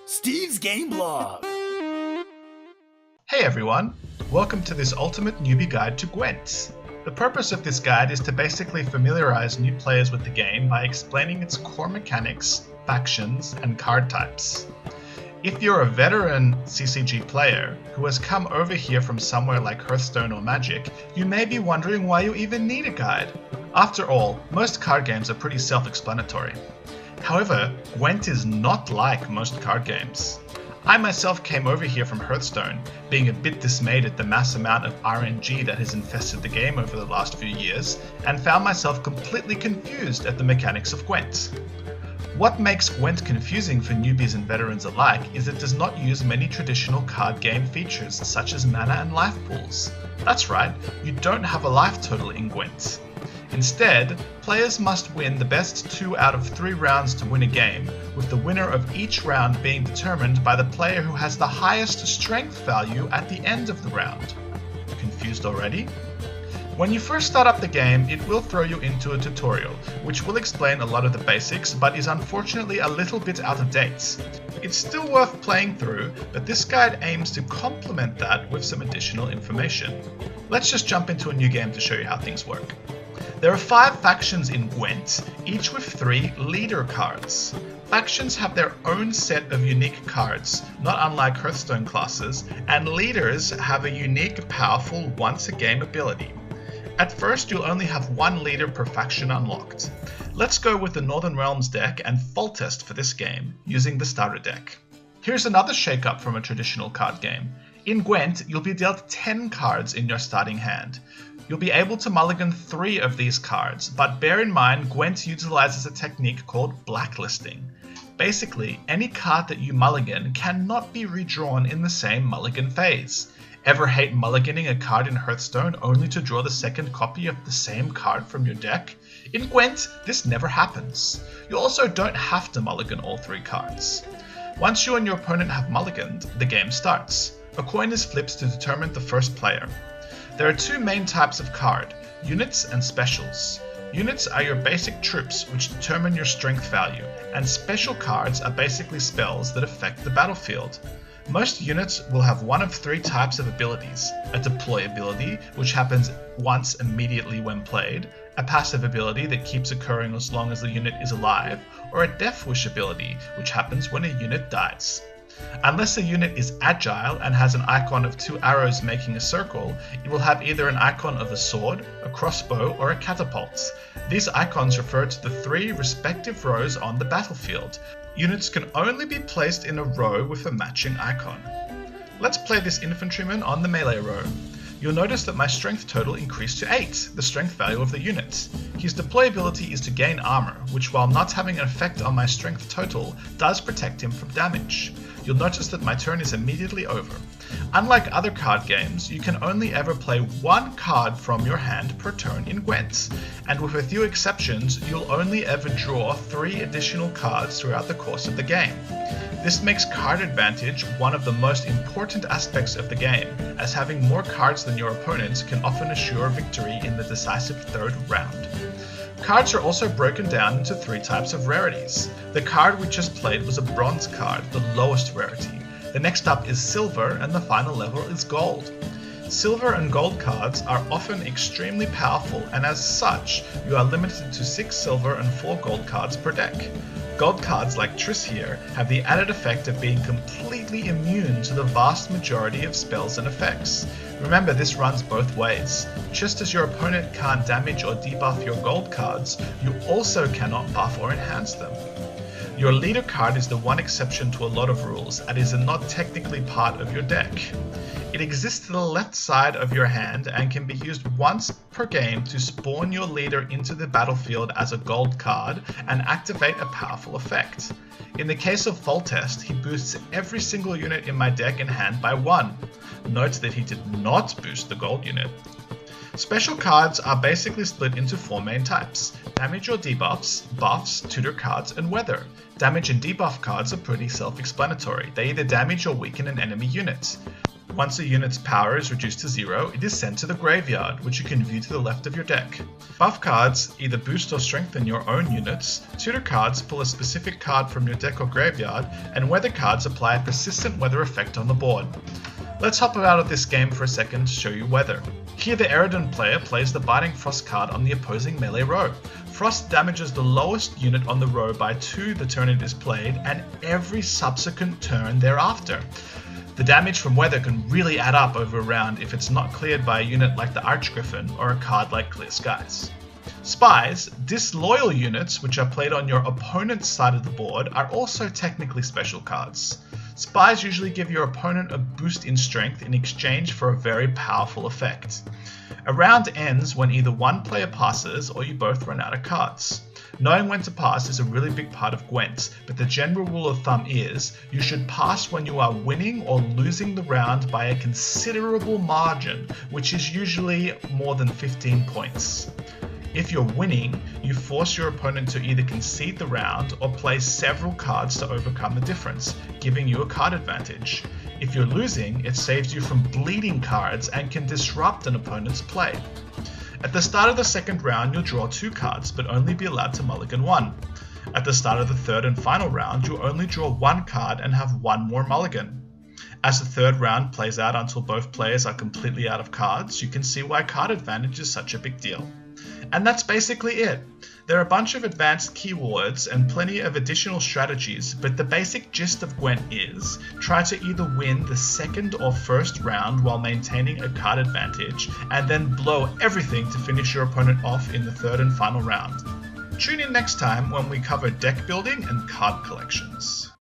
Steve's Game Blog. Hey everyone, welcome to this ultimate newbie guide to Gwent. The purpose of this guide is to basically familiarize new players with the game by explaining its core mechanics, factions, and card types. If you're a veteran CCG player who has come over here from somewhere like Hearthstone or Magic, you may be wondering why you even need a guide. After all, most card games are pretty self-explanatory. However, Gwent is not like most card games. I myself came over here from Hearthstone, being a bit dismayed at the mass amount of RNG that has infested the game over the last few years, and found myself completely confused at the mechanics of Gwent. What makes Gwent confusing for newbies and veterans alike is it does not use many traditional card game features such as mana and life pools. That's right, you don't have a life total in Gwent. Instead, players must win the best 2 out of 3 rounds to win a game, with the winner of each round being determined by the player who has the highest strength value at the end of the round. Confused already? When you first start up the game, it will throw you into a tutorial, which will explain a lot of the basics, but is unfortunately a little bit out of date. It's still worth playing through, but this guide aims to complement that with some additional information. Let's just jump into a new game to show you how things work. There are 5 factions in Gwent, each with 3 leader cards. Factions have their own set of unique cards, not unlike Hearthstone classes, and leaders have a unique, powerful once-a-game ability. At first, you'll only have 1 leader per faction unlocked. Let's go with the Northern Realms deck and full test for this game, using the starter deck. Here's another shake-up from a traditional card game. In Gwent, you'll be dealt 10 cards in your starting hand. You'll be able to mulligan 3 of these cards, but bear in mind Gwent utilizes a technique called blacklisting. Basically, any card that you mulligan cannot be redrawn in the same mulligan phase. Ever hate mulliganing a card in Hearthstone only to draw the second copy of the same card from your deck? In Gwent, this never happens. You also don't have to mulligan all 3 cards. Once you and your opponent have mulliganed, the game starts. A coin is flipped to determine the first player. There are 2 main types of card, units and specials. Units are your basic troops which determine your strength value, and special cards are basically spells that affect the battlefield. Most units will have one of 3 types of abilities: a deploy ability, which happens once immediately when played, a passive ability that keeps occurring as long as the unit is alive, or a death wish ability, which happens when a unit dies. Unless a unit is agile and has an icon of 2 arrows making a circle, it will have either an icon of a sword, a crossbow, or a catapult. These icons refer to the 3 respective rows on the battlefield. Units can only be placed in a row with a matching icon. Let's play this infantryman on the melee row. You'll notice that my strength total increased to 8, the strength value of the unit. His deploy ability is to gain armor, which while not having an effect on my strength total, does protect him from damage. You'll notice that my turn is immediately over. Unlike other card games, you can only ever play 1 card from your hand per turn in Gwent, and with a few exceptions, you'll only ever draw 3 additional cards throughout the course of the game. This makes card advantage one of the most important aspects of the game, as having more cards than your opponent can often assure victory in the decisive 3rd round. Cards are also broken down into 3 types of rarities. The card we just played was a bronze card, the lowest rarity. The next up is silver, and the final level is gold. Silver and gold cards are often extremely powerful, and as such, you are limited to 6 silver and 4 gold cards per deck. Gold cards like Triss here have the added effect of being completely immune to the vast majority of spells and effects. Remember, this runs both ways. Just as your opponent can't damage or debuff your gold cards, you also cannot buff or enhance them. Your leader card is the one exception to a lot of rules and is not technically part of your deck. It exists to the left side of your hand and can be used once per game to spawn your leader into the battlefield as a gold card and activate a powerful effect. In the case of Foltest, he boosts every single unit in my deck and hand by 1. Note that he did not boost the gold unit. Special cards are basically split into 4 main types: damage or debuffs, buffs, tutor cards, and weather. Damage and debuff cards are pretty self-explanatory. They either damage or weaken an enemy unit. Once a unit's power is reduced to 0, it is sent to the graveyard, which you can view to the left of your deck. Buff cards either boost or strengthen your own units, tutor cards pull a specific card from your deck or graveyard, and weather cards apply a persistent weather effect on the board. Let's hop out of this game for a second to show you weather. Here the Eridan player plays the Biting Frost card on the opposing melee row. Frost damages the lowest unit on the row by 2 the turn it is played, and every subsequent turn thereafter. The damage from weather can really add up over a round if it's not cleared by a unit like the Archgriffin or a card like Clear Skies. Spies, disloyal units which are played on your opponent's side of the board, are also technically special cards. Spies usually give your opponent a boost in strength in exchange for a very powerful effect. A round ends when either one player passes or you both run out of cards. Knowing when to pass is a really big part of Gwent, but the general rule of thumb is you should pass when you are winning or losing the round by a considerable margin, which is usually more than 15 points. If you're winning, you force your opponent to either concede the round or play several cards to overcome the difference, giving you a card advantage. If you're losing, it saves you from bleeding cards and can disrupt an opponent's play. At the start of the second round, you'll draw 2 cards, but only be allowed to mulligan 1. At the start of the third and final round, you'll only draw 1 card and have 1 more mulligan. As the third round plays out until both players are completely out of cards, you can see why card advantage is such a big deal. And that's basically it. There are a bunch of advanced keywords and plenty of additional strategies, but the basic gist of Gwent is try to either win the second or first round while maintaining a card advantage, and then blow everything to finish your opponent off in the third and final round. Tune in next time when we cover deck building and card collections.